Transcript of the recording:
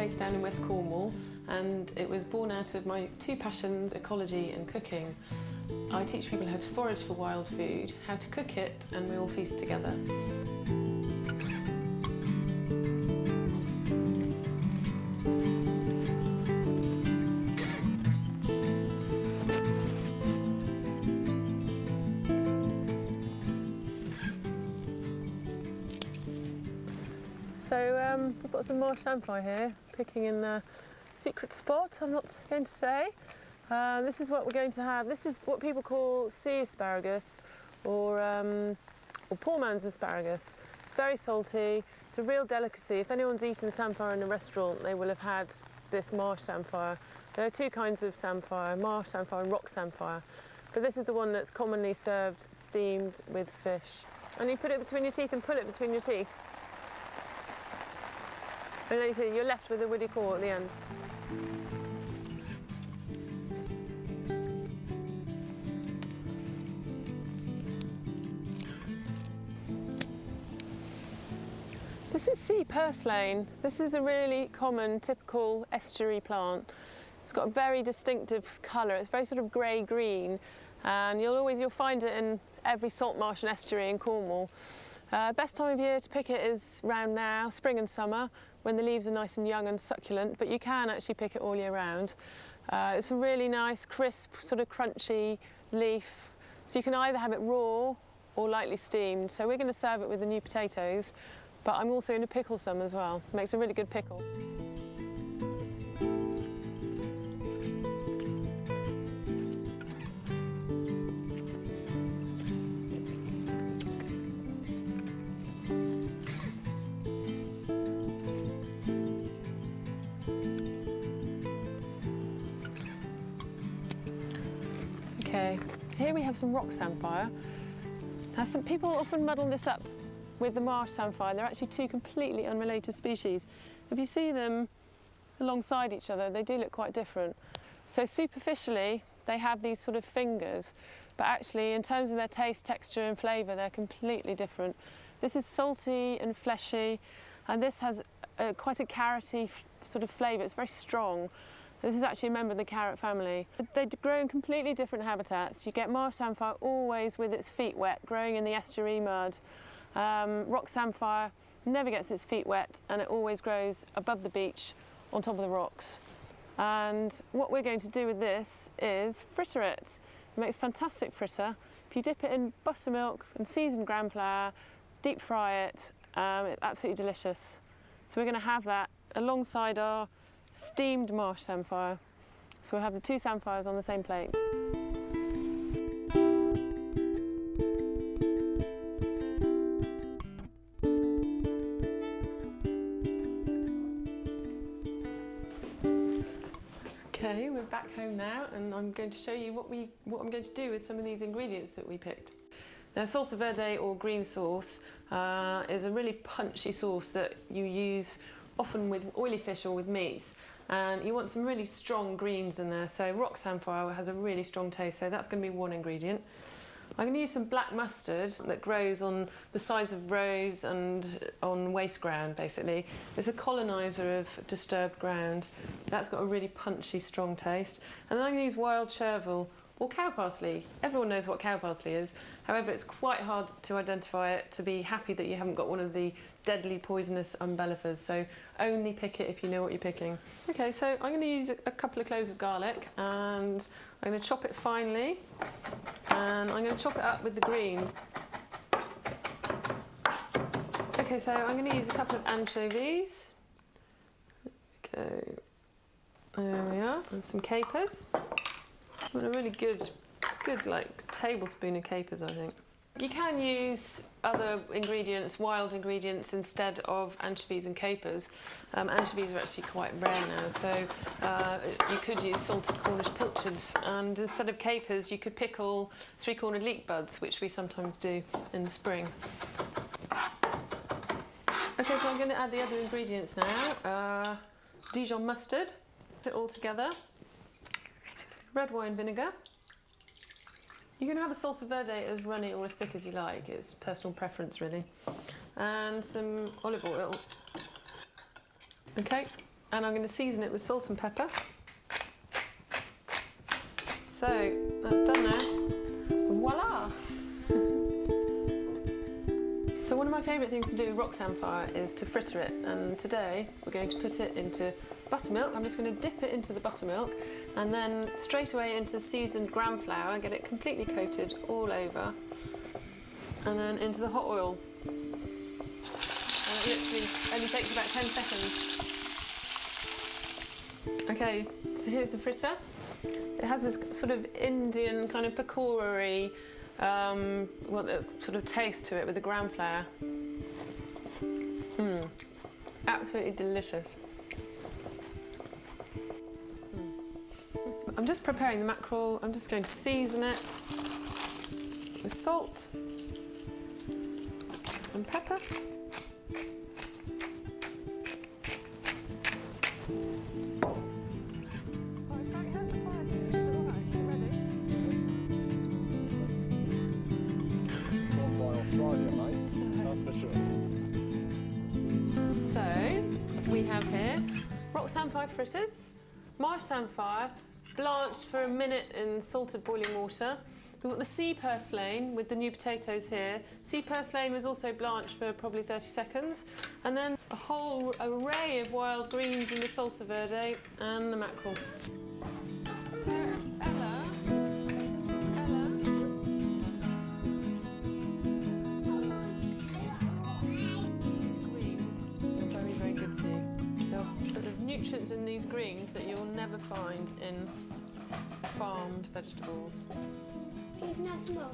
based down in West Cornwall, and it was born out of my two passions, ecology and cooking. I teach people how to forage for wild food, how to cook it, and we all feast together. So we've got some marsh samphire here, picking in a secret spot, I'm not going to say. This is what we're going to have. This is what people call sea asparagus or poor man's asparagus. It's very salty, it's a real delicacy. If anyone's eaten samphire in a restaurant, they will have had this marsh samphire. There are two kinds of samphire, marsh samphire and rock samphire. But this is the one that's commonly served steamed with fish. And you put it between your teeth and pull it between your teeth. And then you're left with a woody core at the end. This is sea purslane. This is a really common, typical estuary plant. It's got a very distinctive colour. It's very sort of grey-green, and you'll find it in every salt marsh and estuary in Cornwall. Best time of year to pick it is round now, spring and summer, when the leaves are nice and young and succulent, but you can actually pick it all year round. It's a really nice, crisp, sort of crunchy leaf. So you can either have it raw or lightly steamed. So we're going to serve it with the new potatoes, but I'm also going to pickle some as well. It makes a really good pickle. Okay, here we have some rock samphire. Now, some people often muddle this up with the marsh samphire. They're actually two completely unrelated species. If you see them alongside each other, they do look quite different. So superficially, they have these sort of fingers, but actually in terms of their taste, texture and flavour, they're completely different. This is salty and fleshy, and this has quite a carroty sort of flavour. It's very strong. This is actually a member of the carrot family. They grow in completely different habitats. You get marsh samphire always with its feet wet, growing in the estuary mud. Rock samphire never gets its feet wet, and it always grows above the beach on top of the rocks. And what we're going to do with this is fritter it. It makes fantastic fritter. If you dip it in buttermilk and seasoned gram flour, deep fry it, it's absolutely delicious. So we're going to have that alongside our steamed marsh samphire. So we'll have the two samphires on the same plate. Okay, we're back home now, and I'm going to show you what I'm going to do with some of these ingredients that we picked. Now, salsa verde or green sauce is a really punchy sauce that you use often with oily fish or with meats, and you want some really strong greens in there. So rock samphire has a really strong taste, so that's going to be one ingredient. I'm going to use some black mustard that grows on the sides of roads and on waste ground, basically. It's a coloniser of disturbed ground, so that's got a really punchy, strong taste. And then I'm going to use wild chervil or cow parsley. Everyone knows what cow parsley is. However, it's quite hard to identify it, to be happy that you haven't got one of the deadly poisonous umbellifers, so only pick it if you know what you're picking. Okay, so I'm going to use a couple of cloves of garlic, and I'm going to chop it finely, and I'm going to chop it up with the greens. Okay, so I'm going to use a couple of anchovies. There we are, and some capers. I want a really good like tablespoon of capers, I think. You can use other ingredients, wild ingredients, instead of anchovies and capers. Anchovies are actually quite rare now, so you could use salted Cornish pilchards, and instead of capers you could pickle three-cornered leek buds, which we sometimes do in the spring. Okay, so I'm going to add the other ingredients now. Dijon mustard, put it all together. Red wine vinegar. You can have a salsa verde as runny or as thick as you like, it's personal preference really. And some olive oil. Okay, and I'm going to season it with salt and pepper. So that's done now. Voila! So one of my favourite things to do with rock samphire is to fritter it, and today we're going to put it into buttermilk. I'm just going to dip it into the buttermilk and then straight away into seasoned gram flour, get it completely coated all over, and then into the hot oil. And it literally only takes about 10 seconds. Okay, so here's the fritter. It has this sort of Indian kind of pakora-y sort of taste to it with the gram flour. Absolutely delicious. I'm just preparing the mackerel. I'm just going to season it with salt and pepper. So we have here rock samphire fritters, marsh samphire, blanched for a minute in salted boiling water. We've got the sea purslane with the new potatoes here. Sea purslane was also blanched for probably 30 seconds. And then a whole array of wild greens in the salsa verde and the mackerel. So Ella. These greens are very, very good for you. But there's nutrients in these greens that you'll never find in farmed vegetables. It's not small.